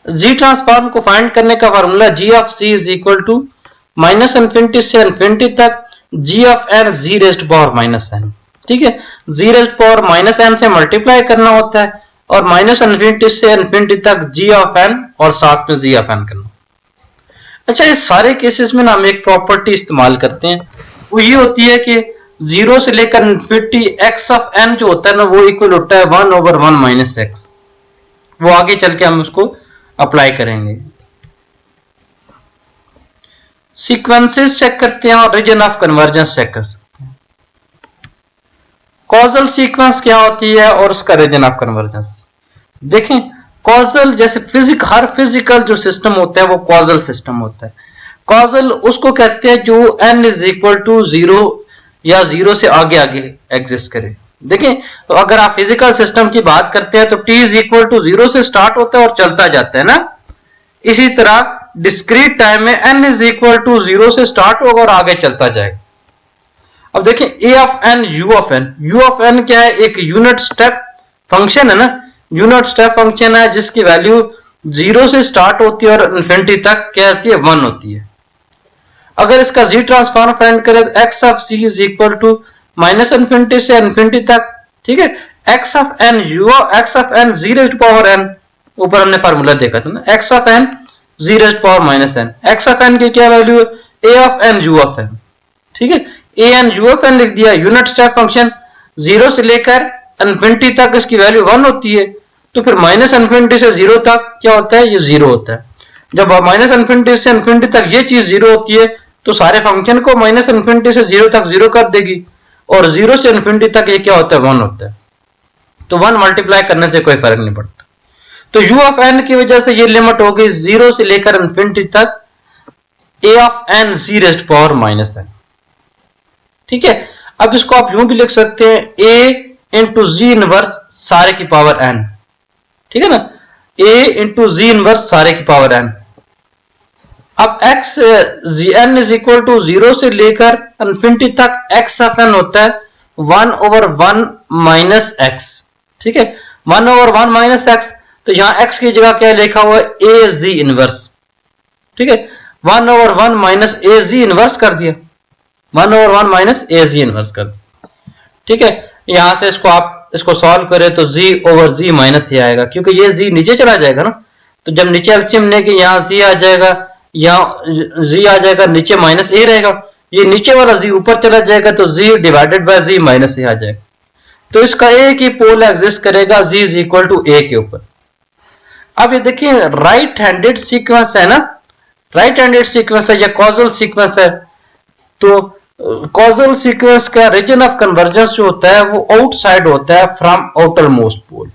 जी transform को find करने का formula G of C is equal to minus infinity से इन्फिनिटी तक G of N G raised power minus N. ठीक है, G raised power minus N से multiply करना होता है और माइनस इन्फिनिटी से इन्फिनिटी तक जी ऑफ एन और साथ में जी ऑफ एन करना। अच्छा, इस सारे केसेस में ना हम एक प्रॉपर्टी इस्तेमाल करते हैं, वो ये होती है कि जीरो से लेकर इन्फिनिटी एक्स ऑफ एन जो होता है ना वो इक्वल होता है 1/1 माइनस एक्स। वो आगे चल के हम उसको अप्लाई करेंगे। सीक्वेंसेस चेक करते हैं और रीजन ऑफ कन्वर्जेंस चेक कर सकते हैं। कॉजल सीक्वेंस क्या होती है और उसका रीजन ऑफ कन्वर्जेंस देखें। कॉजल जैसे हर फिजिकल जो सिस्टम होता है वो कॉजल सिस्टम होता है। कॉजल उसको कहते हैं जो n इज इक्वल टू 0 या 0 से आगे आगे एग्जिस्ट करे। देखें, तो अगर आप फिजिकल सिस्टम की बात करते हैं तो t इज इक्वल टू 0 से स्टार्ट होता है और चलता जाता है ना। इसी तरह डिस्क्रीट टाइम में n इज इक्वल टू 0 से स्टार्ट होगा और आगे चलता जाएगा। अब देखें a of n u of n क्या है, एक यूनिट स्टेप फंक्शन है ना। यूनिट स्टेप फंक्शन है जिसकी वैल्यू 0 से स्टार्ट होती है और इन्फिनिटी तक क्या होती है, 1 होती है। अगर इसका जी ट्रांसफॉर्म फाइंड करें तो X of C is equal to minus infinity से इन्फिनिटी तक। ठीक है, X of N G raised power N, ऊपर हमने फार्मूला देखा था ना, X of N G raised power minus N. X of N की क्या वैल्यू है, A of N U of N. ठीक है, A N U of N लिख दिया। यूनिट स्टेप फंक्शन 0 से लेकर इन्फिनिटी तक इसकी वैल्यू 1 होती है, तो फिर माइनस इन्फिनिटी से 0 तक क्या होता है, ये 0 होता है। जब माइनस इन्फिनिटी से इन्फिनिटी तक ये चीज 0 होती है तो सारे फंक्शन को माइनस इन्फिनिटी से 0 तक 0 कर देगी और 0 से इन्फिनिटी तक ये क्या होता है, 1 होता है। तो 1 मल्टीप्लाई करने से कोई फर्क नहीं पड़ता। तो u ऑफ n की वजह से ये लिमिट होगी 0 से लेकर इन्फिनिटी तक a of n g raised power minus n। ठीक है, अब इसको आप यूं भी लिख सकते हैं a इंटू जी इनवर्स सारे की पावर n। ठीक है ना, a इंटू जी इनवर्स सारे की पावर n। अब x G n is equal to 0 से लेकर इन्फिनिटी तक x ऑफ n होता है 1/1 माइनस x। ठीक है, 1/1 माइनस x, तो यहां x की जगह क्या लिखा हुआ है, a जी इनवर्स। ठीक है, 1/1 माइनस a जी इनवर्स कर दिया, 1/1 माइनस a जी इनवर्स कर दिया। ठीक है, यहां से इसको सॉल्व करें तो g ओवर g माइनस ए आएगा, क्योंकि ये g नीचे चला जाएगा ना। तो जब नीचे एलसीएम लेके यहां g आ जाएगा, यहां g आ जाएगा, नीचे माइनस ए रहेगा, ये नीचे वाला g ऊपर चला जाएगा तो g divided by g minus A आ जाएगा। तो इसका एक ही पोल एग्जिस्ट करेगा, g is equal to a के ऊपर। अब ये देखिए राइट हैंडेड सीक्वेंस है ना, राइट हैंडेड सीक्वेंस है या कॉजल सीक्वेंस है। तो कॉजल सीक्वेंस का रीजन ऑफ कन्वर्जेंस जो होता है वो आउटसाइड होता है फ्रॉम आउटर मोस्ट पोल।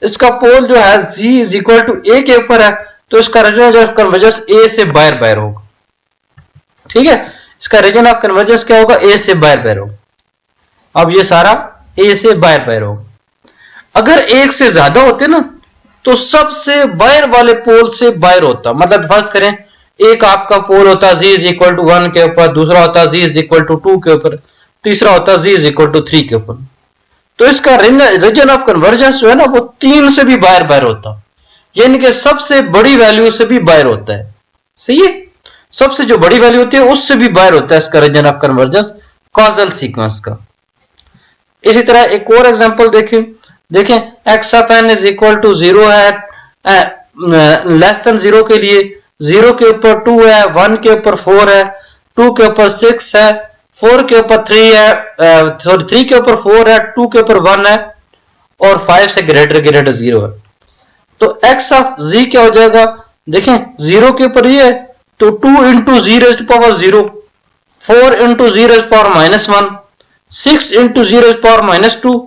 इसका पोल जो है g is equal to a के ऊपर है, तो इसका रीजन ऑफ कन्वर्जेंस a से बाहर होगा। ठीक है, इसका रीजन ऑफ कन्वर्जेंस क्या होगा, a से बाहर होगा। अब ये सारा a से बाहर होगा। अगर एक से ज्यादा होते ना तो सबसे बाहर वाले पोल से बाहर होता, मतलब फर्ज करें एक आपका पोल होता z इज इक्वल टू 1 के ऊपर, दूसरा होता z इज इक्वल टू 2 के ऊपर, तीसरा होता z इज इक्वल टू 3 के ऊपर। तो इसका रीजन ऑफ कन्वर्जेंस जो है ना वो 3 से भी बाहर होता, यानी कि सबसे बड़ी वैल्यू से भी बाहर होता है। सही है, सबसे जो बड़ी वैल्यू होती है उससे भी बाहर होता है इसका region of convergence causal sequence का। इसी तरह एक और एग्जांपल देखें x of n is equal to 0 है, लेस देन 0 के लिए 0 के ऊपर 2 है, 1 के ऊपर 4 है, 2 के ऊपर 6 है, 4 के ऊपर 3 है, 3 के ऊपर 4 है, 2 के ऊपर 1 है और 5 से ग्रेटर 0 है। तो x ऑफ z क्या हो जाएगा, देखें 0 के ऊपर ये है तो 2 इंटू जी रेज्ड पावर 0, 4 इंटू जी रेज्ड पावर माइनस 1, 6 इंटू जी रेज्ड पावर माइनस 2,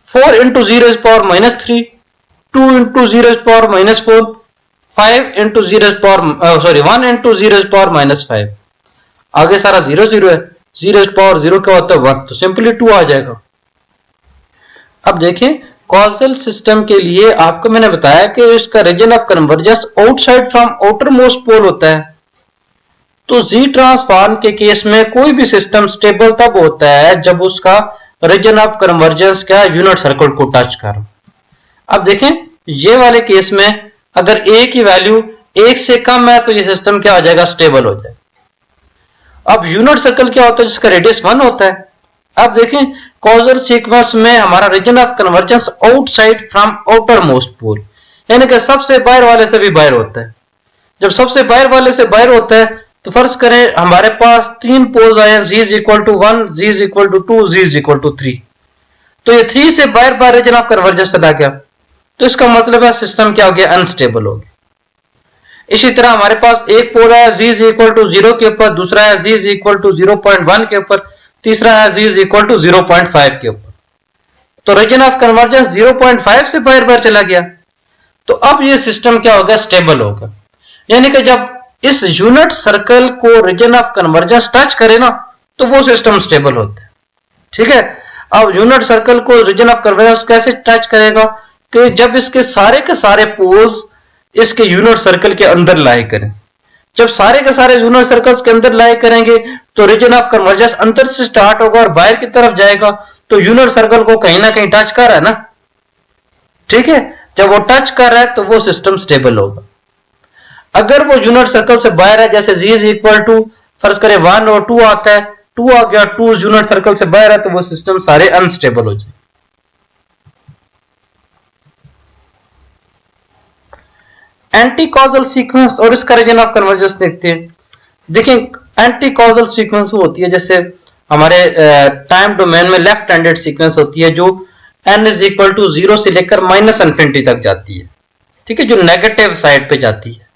4 इंटू जी रेज्ड पावर माइनस 3, 2 इंटू जी रेज्ड पावर माइनस 4, 5 इंटू जी रेज्ड पावर 1 इंटू जी रेज्ड पावर माइनस 5। आगे सारा 0 है, जी रेज्ड पावर 0 क्या होता है 1, तो सिंपली 2 आ जाएगा। अब देखें कॉजल सिस्टम के लिए आपको मैंने बताया कि इसका region of convergence outside from outer most pole होता है। तो जी ट्रांसफॉर्म के केस में कोई भी सिस्टम स्टेबल तब होता है जब उसका रीजन ऑफ कन्वर्जेंस क्या यूनिट सर्कल को टच कर। अब देखें ये वाले केस में अगर a की वैल्यू 1 से कम है तो ये सिस्टम क्या हो जाएगा, स्टेबल हो जाएगा। अब यूनिट सर्कल क्या होता है, जिसका रेडियस 1 होता है। अब देखें कॉजल सीक्वेंस में हमारा region of convergence outside from outer most pole, यानी कि सबसे बाहर वाले से भी बाहर होता है। जब सबसे बाहर वाले से बाहर होता है तो फर्ज करें हमारे पास 3 पोल्स आए, z is equal to 1, z is equal to 2, z is equal to 3। तो ये 3 से बाहर बाहर रीजन ऑफ कन्वर्जेंस चला गया, तो इसका मतलब है सिस्टम क्या हो गया, अनस्टेबल हो गया। इसी तरह हमारे पास एक पोल है z इज इक्वल टू 0 के ऊपर, दूसरा है z इज इक्वल टू 0.1 के ऊपर, तीसरा है z इज इक्वल टू 0.5 के ऊपर। तो रीजन ऑफ कन्वर्जेंस 0.5 से बाहर बाहर चला गया, तो अब ये सिस्टम क्या होगा, स्टेबल होगा। यानी कि जब इस यूनिट सर्कल को रीजन ऑफ कन्वर्जेंस टच करे ना तो वो सिस्टम स्टेबल होता है। ठीक है, अब यूनिट सर्कल को रीजन ऑफ कन्वर्जेंस कैसे टच करेगा, कि जब इसके सारे के सारे पोल्स इसके यूनिट सर्कल के अंदर लाई करें। जब सारे के सारे यूनिट सर्कल्स के अंदर लाई करेंगे तो रीजन ऑफ कन्वर्जेंस अंदर से स्टार्ट होगा और बाहर की तरफ जाएगा, तो यूनिट सर्कल को कहीं ना कहीं टच कर रहा है ना। ठीक है, जब वो टच कर रहा है तो वो सिस्टम स्टेबल होगा। अगर वो यूनिट सर्कल से बाहर है, जैसे z इज इक्वल टू फर्ज करें 1 और 2 आता है, 2 आ गया, 2 यूनिट सर्कल से बाहर है, तो वो सिस्टम सारे अनस्टेबल हो जाए। एंटी कॉजल सीक्वेंस और इसका रीजन ऑफ कन्वर्जेंस देखते हैं। देखिए एंटी कॉजल सीक्वेंस होती है जैसे हमारे टाइम डोमेन में लेफ्ट हैंडेड सीक्वेंस होती है, जो n इज इक्वल टू 0 से लेकर -∞ तक जाती है। ठीक है, जो नेगेटिव साइड पे जाती है।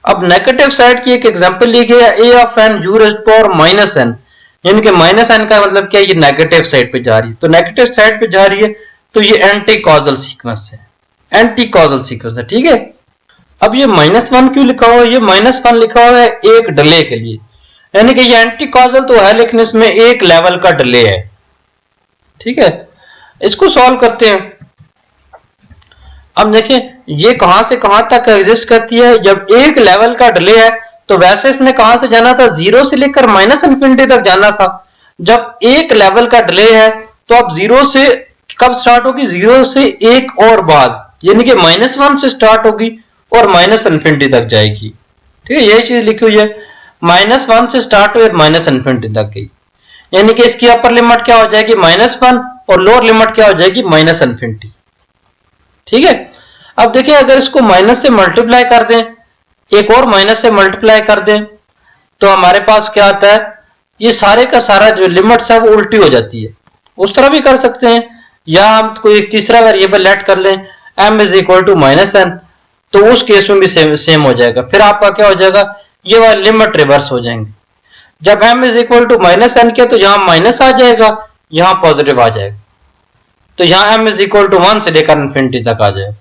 अब नेगेटिव साइड की एक एग्जांपल ली गई है, a of n u raised power -n, यानी कि -n का मतलब क्या है, ये नेगेटिव साइड पे जा रही है। तो नेगेटिव साइड पे जा रही है तो ये एंटी कॉजल सीक्वेंस है, एंटी कॉजल सीक्वेंस है। ठीक है, अब ये -1 क्यों लिखा हुआ है, ये -1 लिखा हुआ है एक डिले के लिए, यानी कि ये एंटी कॉजल तो है लेकिन इसमें एक लेवल का डिले है। ठीक है, इसको सॉल्व करते हैं। अब देखिए ये कहां से कहां तक एग्जिस्ट करती है। जब एक लेवल का डिले है तो वैसे इसने कहां से जाना था, 0 से लेकर -∞ तक जाना था। जब एक लेवल का डिले है तो अब 0 से कब स्टार्ट होगी, 0 से एक और बाद, यानी कि -1 से स्टार्ट होगी और -∞ तक जाएगी। ठीक है, यही चीज लिखी हुई है, -1 से स्टार्ट हुई और -∞ तक गई, यानी कि इसकी अपर लिमिट क्या हो जाएगी -1 और लोअर लिमिट क्या हो जाएगी -∞। ठीक है, अब देखिए अगर इसको माइनस से मल्टीप्लाई कर दें, एक और माइनस से मल्टीप्लाई कर दें, तो हमारे पास क्या आता है, ये सारे का सारा जो लिमिट्स है वो उल्टी हो जाती है। उस तरह भी कर सकते हैं, या हम कोई एक तीसरा वेरिएबल ऐड कर लें, m is equal to -n, तो उस केस में भी सेम हो जाएगा। फिर आपका क्या हो जाएगा, ये वाली लिमिट रिवर्स हो जाएंगे। जब m is equal to -n के तो यहां माइनस आ जाएगा, यहां पॉजिटिव आ जाएगा, तो यहां m इज इक्वल टू 1 से लेकर इन्फिनिटी तक आ जाएगा।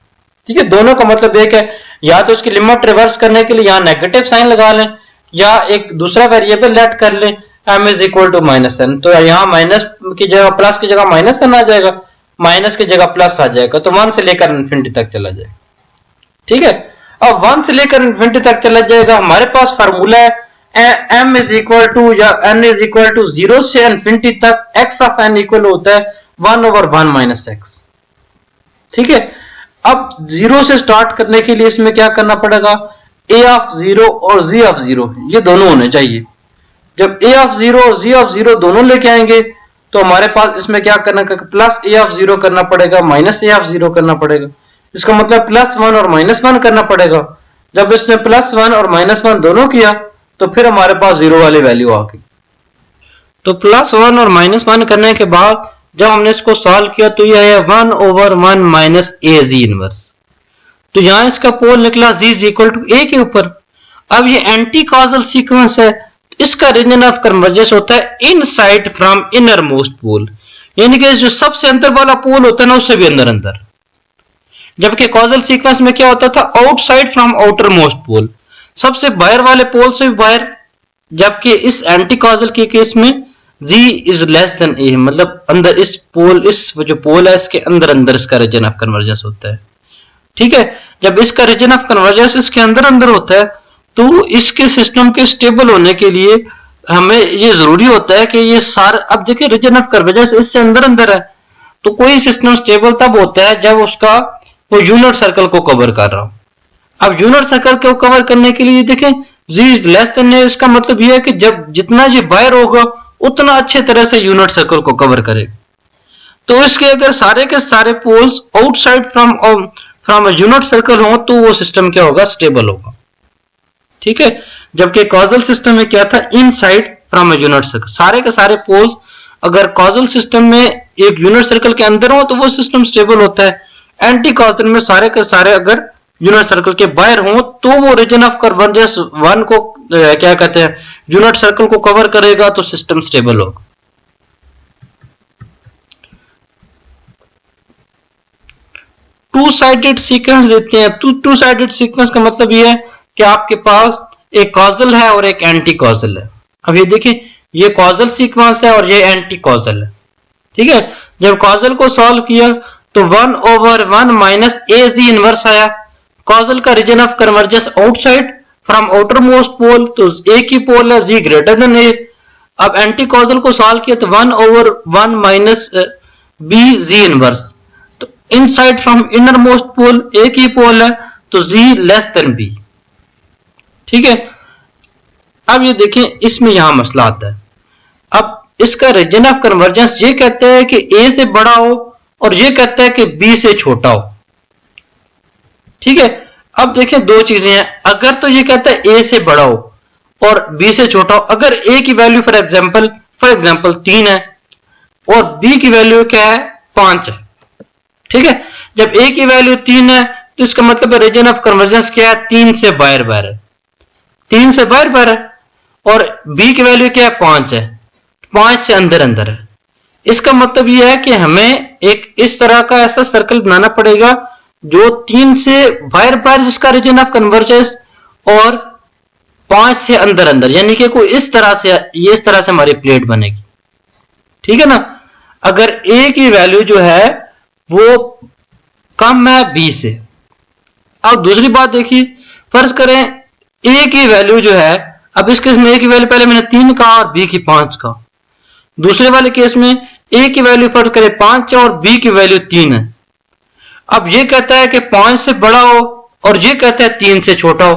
ठीक है, दोनों का मतलब एक है, या तो इसकी लिमिट रिवर्स करने के लिए यहां नेगेटिव साइन लगा लें, या एक दूसरा वेरिएबल ऐड कर लें m is equal to -n, तो यहां माइनस की जगह प्लस की जगह -n आ जाएगा, माइनस की जगह प्लस आ जाएगा, तो 1 से लेकर इन्फिनिटी तक चला जाएगा। ठीक है, अब 1 से लेकर इन्फिनिटी तक चला जाएगा। हमारे पास फार्मूला है m इज इक्वल टू या n इज इक्वल टू 0 से इन्फिनिटी तक x ऑफ n इक्वल होता है 1/1 - x। ठीक है, अब 0 से स्टार्ट करने के लिए इसमें क्या करना पड़ेगा, a ऑफ 0 और z ऑफ 0 ये दोनों होने चाहिए। जब a ऑफ 0 और z ऑफ 0 दोनों लेके आएंगे तो हमारे पास इसमें क्या करना, प्लस a ऑफ 0 करना पड़ेगा, माइनस a ऑफ 0 करना पड़ेगा। इसका मतलब +1 और -1 करना पड़ेगा। जब इसने +1 और -1 दोनों किया तो फिर हमारे पास 0 वाली वैल्यू आ गई। तो +1 और -1 करने के बाद जब हमने इसको सॉल्व किया तो यह है 1/1 माइनस az इनवर्स। तो यहां इसका पोल निकला z is equal to a के ऊपर। अब ये एंटी कॉजल सीक्वेंस है, इसका रीजन ऑफ कन्वर्जेंस होता है inside from inner most pole, यानी कि जो सबसे अंदर वाला पोल होता है ना उससे भी अंदर अंदर। जबकि कॉजल सीक्वेंस में क्या होता था, आउटसाइड फ्रॉम आउटर मोस्ट पोल, सबसे बाहर वाले पोल से भी बाहर। जबकि इस एंटी कॉजल के केस में z is less then a, मतलब अंदर इस जो पोल है इसके अंदर अंदर इसका रीजन ऑफ कन्वर्जेंस होता है। ठीक है, जब इसका रीजन ऑफ कन्वर्जेंस इसके अंदर अंदर होता है तो इसके सिस्टम के स्टेबल होने के लिए हमें ये जरूरी होता है कि ये सारा, अब देखिए रीजन ऑफ कन्वर्जेंस इससे अंदर अंदर है, तो कोई सिस्टम स्टेबल तब होता है जब उसका वो यूनिट सर्कल को कवर कर रहा हूं। अब यूनिट सर्कल को कवर करने के लिए देखें z is less then a, इसका मतलब यह है कि जब जितना ये बाहर होगा उतना अच्छे तरह से यूनिट सर्कल को कवर करेगा। तो इसके अगर सारे के सारे poles outside from a unit circle हो तो वो सिस्टम क्या होगा, स्टेबल होगा। ठीक है, जबकि कॉजल सिस्टम में क्या था, inside from a unit circle, सारे के सारे पोल्स अगर कॉजल सिस्टम में एक यूनिट सर्कल के अंदर हो तो वो सिस्टम स्टेबल होता है। एंटी कॉजल में सारे के सारे अगर यूनिट सर्कल के बाहर हो तो वो रीजन ऑफ कन्वर्जेंस 1 को क्या कहते हैं, यूनिट सर्कल को कवर करेगा तो सिस्टम स्टेबल होगा। टू साइडेड सीक्वेंस देते हैं। टू साइडेड सीक्वेंस का मतलब ये है कि आपके पास एक कॉजल है और एक एंटी कॉजल है। अब ये देखिए, ये कॉजल सीक्वेंस है और ये एंटी कॉजल है। ठीक है, जब कॉजल को सॉल्व किया तो 1/1 माइनस ए जी इनवर्स आया। कॉजल का region of convergence outside from outer most pole, तो ए की पोल है जी ग्रेटर देन ए। अब एंटी कॉजल को सॉल्व किया तो 1/1 माइनस बी जी इनवर्स, तो inside from inner most pole ए की पोल है तो जी लेस देन बी। ठीक है, अब ये देखें इसमें यहां मसला आता है। अब इसका रीजन ऑफ कन्वर्जेंस ये कहता है कि ए से बड़ा हो और ये कहता है कि बी से छोटा हो। ठीक है, अब देखें दो चीजें हैं। अगर तो ये कहता है ए से बड़ा हो और बी से छोटा हो, अगर ए की वैल्यू फॉर एग्जांपल 3 है और बी की वैल्यू क्या है, 5 है। ठीक है, जब ए की वैल्यू 3 है तो इसका मतलब है रीजन ऑफ कन्वर्जेंस क्या है, 3 से बाहर है, 3 से बाहर है। और बी की वैल्यू क्या है, 5 है, 5 से अंदर है। इसका मतलब यह है कि हमें एक इस तरह का ऐसा सर्कल बनाना पड़ेगा जो 3 से बाहर जिसका रीजन ऑफ कन्वर्जेंस और 5 से अंदर, यानी कि कोई इस तरह से, ये इस तरह से हमारी प्लेट बनेगी। ठीक है ना। अगर ए की वैल्यू जो है वो कम है बी से। अब दूसरी बात देखिए, फर्ज करें ए की वैल्यू जो है, अब इस केस में ए की वैल्यू पहले मैंने 3 कहा और बी की 5 का। दूसरे वाले केस में ए की वैल्यू फर्ज करें 5 है और बी की वैल्यू 3 है। अब ये कहता है कि 5 से बड़ा हो और ये कहता है 3 से छोटा हो।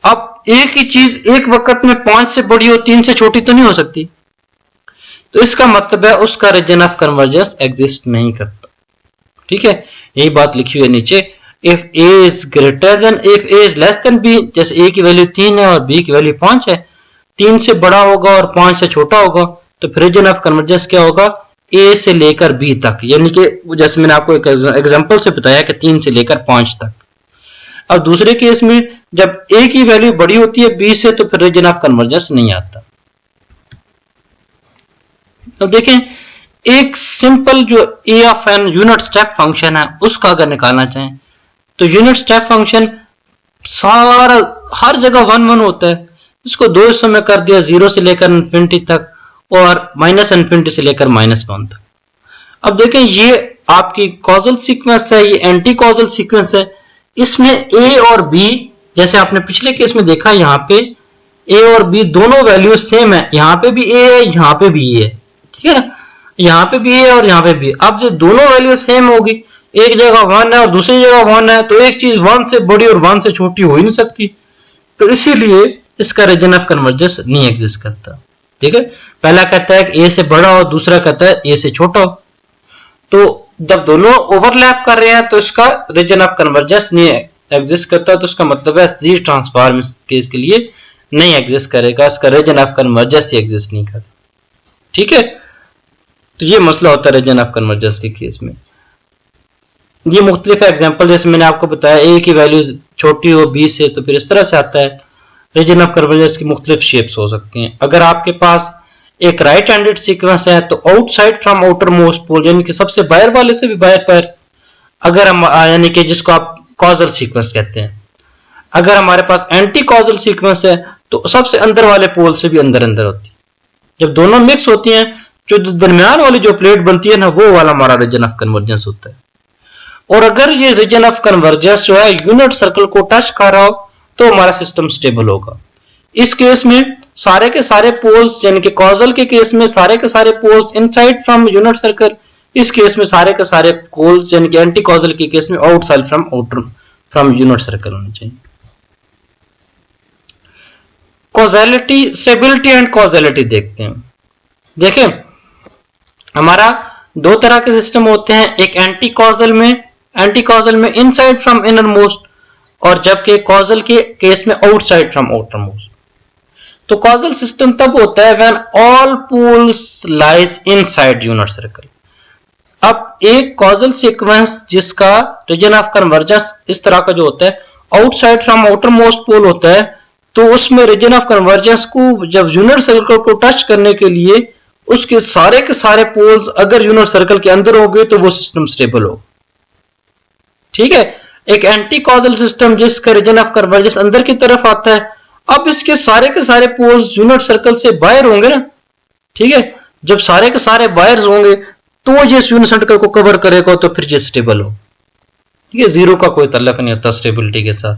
अब एक ही चीज एक वक्त में 5 से बड़ी हो 3 से छोटी तो नहीं हो सकती, तो इसका मतलब है उसका रीजन ऑफ कन्वर्जेंस एग्जिस्ट नहीं करता। ठीक है, यही बात लिखी हुई है नीचे, if A is greater than, if A is less than B, जैसे ए की वैल्यू 3 है और बी की वैल्यू 5 है, 3 से बड़ा होगा और 5 से छोटा होगा, तो फिर रीजन ऑफ कन्वर्जेंस क्या होगा, ए से लेकर बी तक, यानी कि जैसे मैंने आपको एक एग्जांपल से बताया कि 3 से लेकर 5 तक। अब दूसरे केस में जब ए की वैल्यू बड़ी होती है बी से, तो फिर रीजन ऑफ कन्वर्जेंस नहीं आता। तो देखें, एक सिंपल जो A of N unit step function है उसका अगर निकालना चाहें तो यूनिट स्टेप फंक्शन सारा हर जगह 1 1 होता है। इसको दो हिस्सों में कर दिया, 0 से लेकर इन्फिनिटी तक और माइनस इन्फिनिटी से लेकर -1 तक। अब देखें, ये आपकी कॉजल सीक्वेंस है, ये एंटी कॉजल सीक्वेंस है। इसमें ए और बी, जैसे आपने पिछले केस में देखा, यहाँ पे ए और बी दोनों वैल्यू सेम है, यहाँ पे भी ए है, यहाँ पे भी ए है। ठीक है ना, यहाँ पे भी ए और यहाँ पे भी। अब जो दोनों वैल्यू सेम होगी, एक जगह 1 है और दूसरी जगह 1 है, तो एक चीज 1 से बड़ी और 1 से छोटी हो ही नहीं सकती, तो इसीलिए इसका रीजन ऑफ कन्वर्जेंस नहीं एग्जिस्ट करता। ठीक है, पहला कहता है कि ए से बड़ा हो, दूसरा कहता है ए से छोटा हो। तो जब दोनों ओवरलैप कर रहे हैं तो इसका रीजन ऑफ कन्वर्जेंस नहीं एग्जिस्ट करता, तो इसका मतलब है जी ट्रांसफॉर्म इस केस के लिए नहीं एग्जिस्ट करेगा, इसका रीजन ऑफ कन्वर्जेंस ही एग्जिस्ट नहीं करता। ठीक है, तो ये मसला होता है रीजन ऑफ कन्वर्जेंस के केस में। ये मुख्तलिफ एग्जाम्पल जैसे मैंने आपको बताया, ए की वैल्यू छोटी हो बी से, तो फिर इस तरह से आता है। रीजन ऑफ कन्वर्जेंस की मुख्तलिफ शेप्स हो सकती हैं। अगर आपके पास एक राइट हैंडेड सीक्वेंस है तो outside from outer most pole, यानी कि सबसे बाहर वाले से भी बाहर पर, अगर हम यानी कि जिसको आप कॉजल सीक्वेंस कहते हैं। अगर हमारे पास एंटी कॉजल सीक्वेंस है तो सबसे अंदर वाले पोल से भी अंदर होती है। जब दोनों मिक्स होती हैं, जो दरमियान वाली जो प्लेट बनती है ना, वो वाला हमारा रीजन ऑफ कन्वर्जेंस होता है। और अगर ये रीजन ऑफ कन्वर्जेंस जो है यूनिट सर्कल को टच कर रहा हो तो हमारा सिस्टम स्टेबल होगा। इस केस में सारे के सारे पोल्स, यानी कि कॉजल के केस में सारे के सारे poles inside from unit circle इस केस में सारे के सारे पोल्स यानी कि एंटी कॉजल के केस में आउटसाइड फ्रॉम यूनिट सर्कल होने चाहिए। कॉजैलिटी, स्टेबिलिटी एंड कॉजैलिटी देखते हैं। देखें, हमारा दो तरह के सिस्टम होते हैं, एक एंटी कॉजल में इनसाइड फ्रॉम इनर मोस्ट, और जबकि कॉजल के केस में आउटसाइड फ्रॉम आउटर मोस्ट। तो कॉजल सिस्टम तब होता है when all poles lies inside unit circle. अब एक कॉजल सीक्वेंस जिसका रीजन ऑफ कन्वर्जेंस इस तरह का जो होता है outside from outer most pole होता है, तो उसमें रीजन ऑफ कन्वर्जेंस को जब यूनिट सर्कल को टच करने के लिए उसके सारे के सारे पोल्स अगर यूनिट सर्कल के अंदर होंगे तो वो सिस्टम स्टेबल हो। ठीक है। एक एंटी कॉजल सिस्टम जिसका रीजन ऑफ कन्वर्जेंस अंदर की तरफ आता है, अब इसके सारे के सारे पोल्स यूनिट सर्कल से बाहर होंगे ना। ठीक है। जब सारे के सारे बाहर होंगे तो ये यूनिट सर्कल को कवर करेगा, तो फिर ये स्टेबल हो। ठीक है, जीरो का कोई ताल्लुक नहीं होता स्टेबिलिटी के साथ।